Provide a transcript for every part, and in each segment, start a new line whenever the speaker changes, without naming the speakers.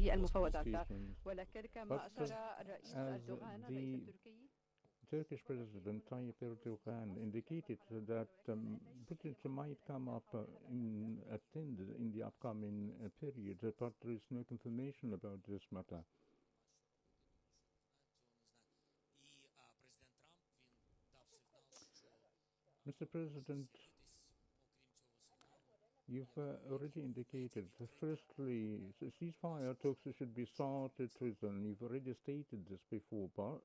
هذه المفاوضات.
negotiations.
ولكن كما
But
أشار الرئيس
as
أردوغان الرئيس
the
التركي
Turkish President Tayyip Erdogan indicated that Putin might come up attend in the upcoming period, but there is no confirmation about this matter. Mr. President, you've already indicated, firstly, ceasefire talks should be started with, and you've already stated this before, but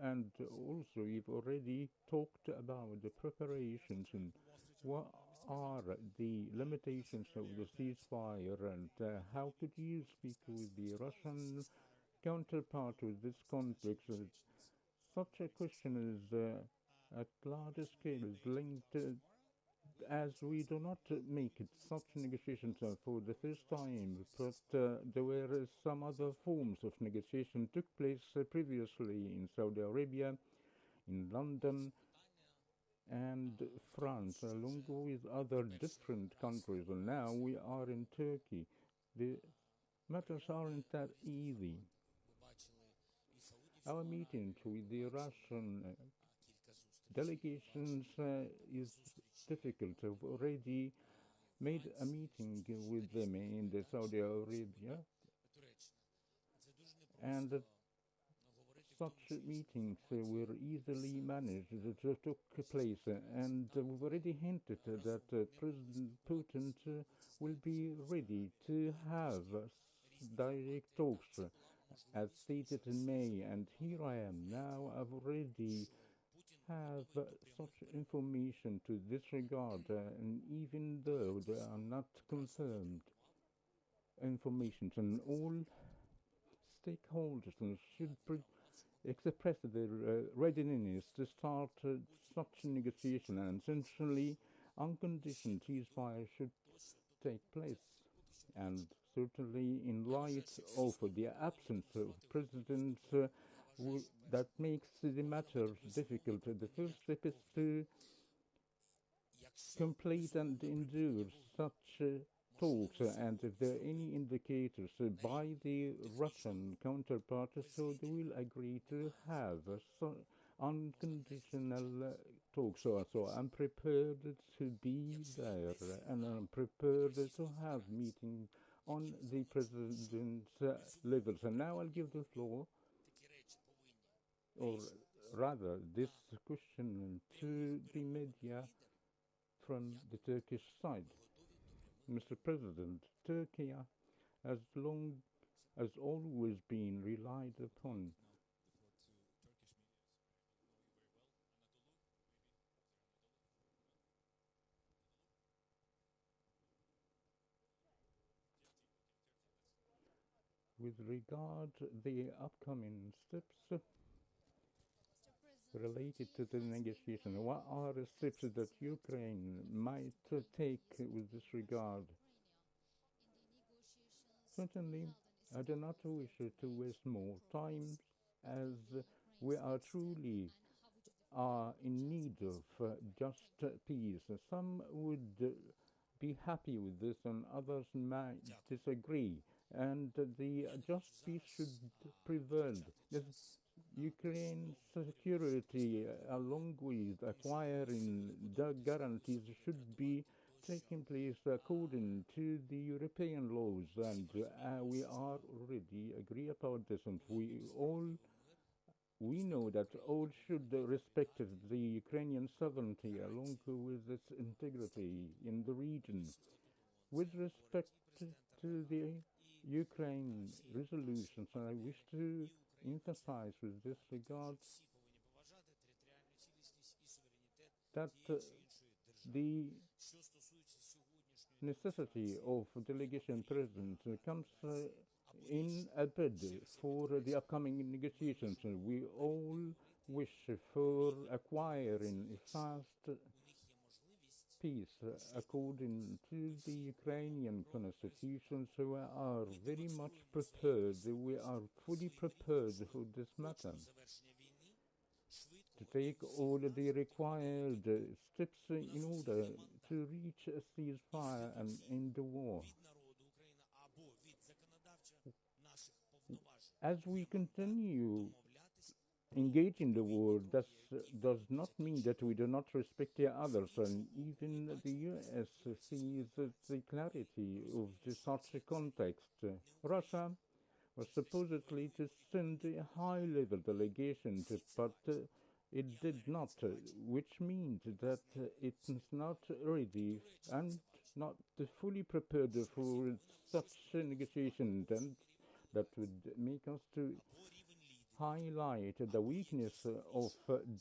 and also you've already talked about the preparations and what are the limitations of the ceasefire, and how could you speak with the Russian counterpart with this conflict? Such a question is at larger scale is linked as we do not make it such negotiations for the first time, but there were some other forms of negotiation took place previously in Saudi Arabia, in London, and France, along with other different countries. And now we are in Turkey. The matters aren't that easy. Our meeting with the Russian delegations is difficult. I've already made a meeting with them in the Saudi Arabia, and such meetings were easily managed. It took place, and we've already hinted that President Putin will be ready to have direct talks, as stated in May, and here I am now. I've already have such information to this regard, and even though they are not confirmed information, and all stakeholders should express their readiness to start such negotiation, and essentially unconditioned ceasefire should take place. And certainly in light of the absence of presidents, that makes the matter difficult. The first step is to complete and endure such talks, and if there are any indicators by the Russian counterpart, so they will agree to have unconditional talks. So I'm prepared to be there, and I'm prepared to have meetings on the president's levels. And now I'll give the floor, or rather this question, to the media from the Turkish side. Mr. President, Turkey has always been relied upon with regard to the upcoming steps related to the negotiation. What are the steps that Ukraine might take with this regard? Certainly, I do not wish to waste more time, as we are truly in need of just peace. Some would be happy with this, and others might disagree. And the just peace should prevail. Ukraine's security, along with acquiring the guarantees, should be taking place according to the European laws, and we are already agree about this, and we know that all should respect the Ukrainian sovereignty along with its integrity in the region. With respect to the Ukraine resolutions, I wish to emphasize with this regard that the necessity of delegation presence comes in a bid for the upcoming negotiations. We all wish for acquiring a fast peace according to the Ukrainian constitution, so we are very much prepared. We are fully prepared for this matter to take all the required steps in order to reach a ceasefire and end the war. As we continue engage in the war, does not mean that we do not respect the others, and even the US sees the clarity of such a context. Russia was supposedly to send a high-level delegation, but it did not, which means that it's not ready and not fully prepared for such a negotiation, and that would make us to highlight the weakness of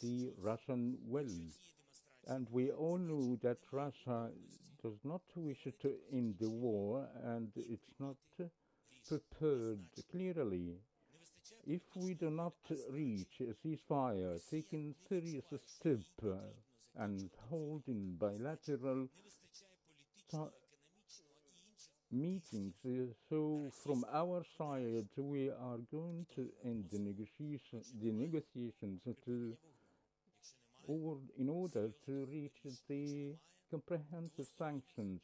the Russian will. And we all know that Russia does not wish to end the war, and it's not prepared clearly. If we do not reach a ceasefire, taking serious step and holding bilateral meetings, so from our side we are going to end the negotiations to, or in order to reach the comprehensive sanctions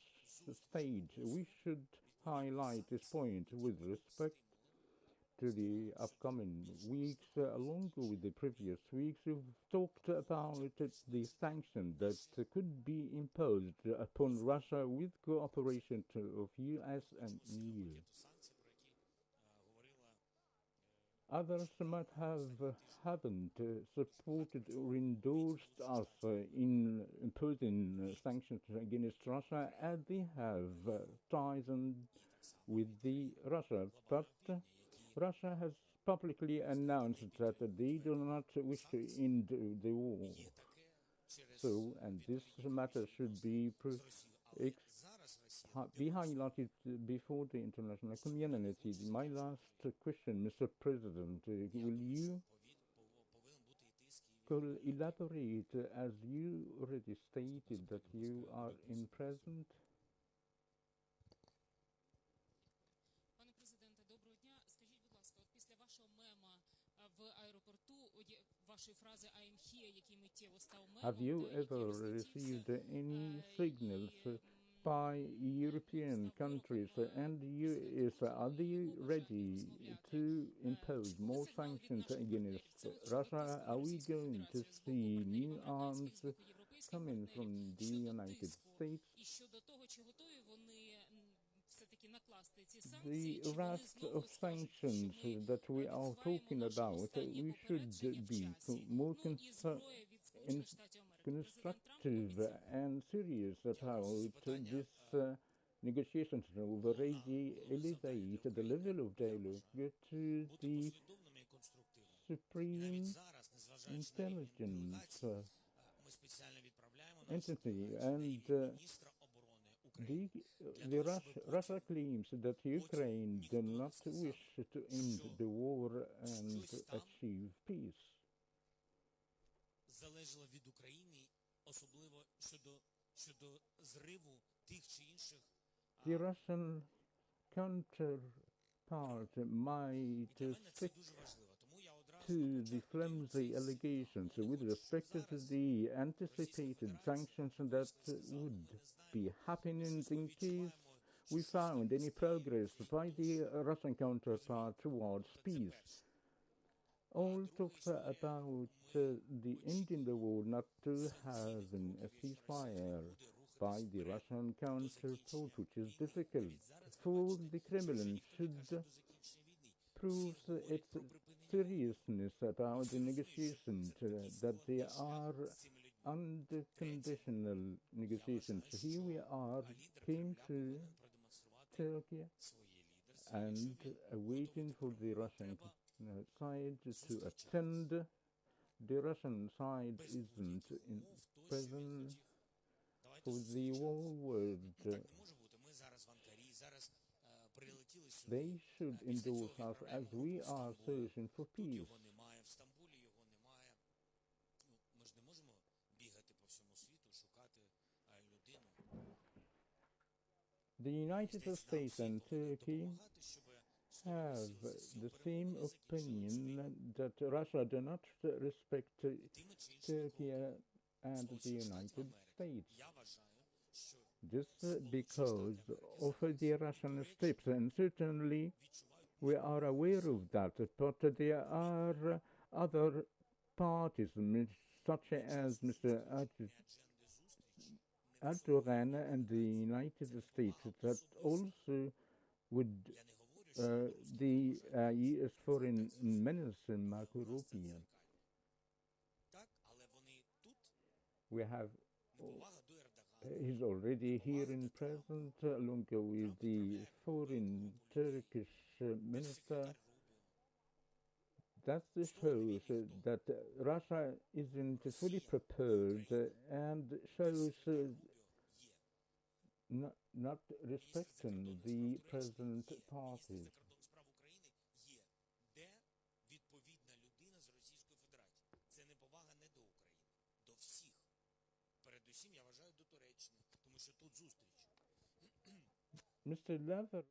stage. We should highlight this point with respect to the upcoming weeks, along with the previous weeks. We've talked about the sanctions that could be imposed upon Russia with cooperation of US and EU. Others might haven't supported or endorsed us in imposing sanctions against Russia, as they have ties with the Russia. But Russia has publicly announced that they do not wish to end the war. So, and this matter should be highlighted before the international community. My last question, Mr. President, will you elaborate, as you already stated that you are in present? Have you ever received any signals by European countries and US? Are they ready to impose more sanctions against Russia? Are we going to see new arms coming from the United States? The raft of sanctions that we are talking about, we should be more constructive and serious about this negotiations. We've already elevated the level of dialogue to the supreme intelligence entity, and Russia claims that Ukraine does not wish to end the war and achieve peace. The Russian counterpart might stick to the flimsy allegations with respect to the anticipated sanctions that would be happening in case we found any progress by the Russian counterpart towards peace. All talks about the ending the war, not to having a ceasefire by the Russian counterpart, which is difficult. For the Kremlin should prove its seriousness about the negotiations, that they are unconditional negotiations. Here we came to Turkey and waiting for the Russian side to attend. The Russian side isn't in present for the whole world. They should endorse us as we are searching for peace. The United States and Turkey have the same opinion that Russia does not respect Turkey and the United States. This because of the Russian steps, and certainly We are aware of that, but there are other parties, such as Mr. Erdogan and the United States, that also would the US Foreign Minister Marco Rubio. We have he's already here in present, along with the foreign Turkish minister. That shows that Russia isn't fully prepared and shows not respecting the present parties. Mr. Lever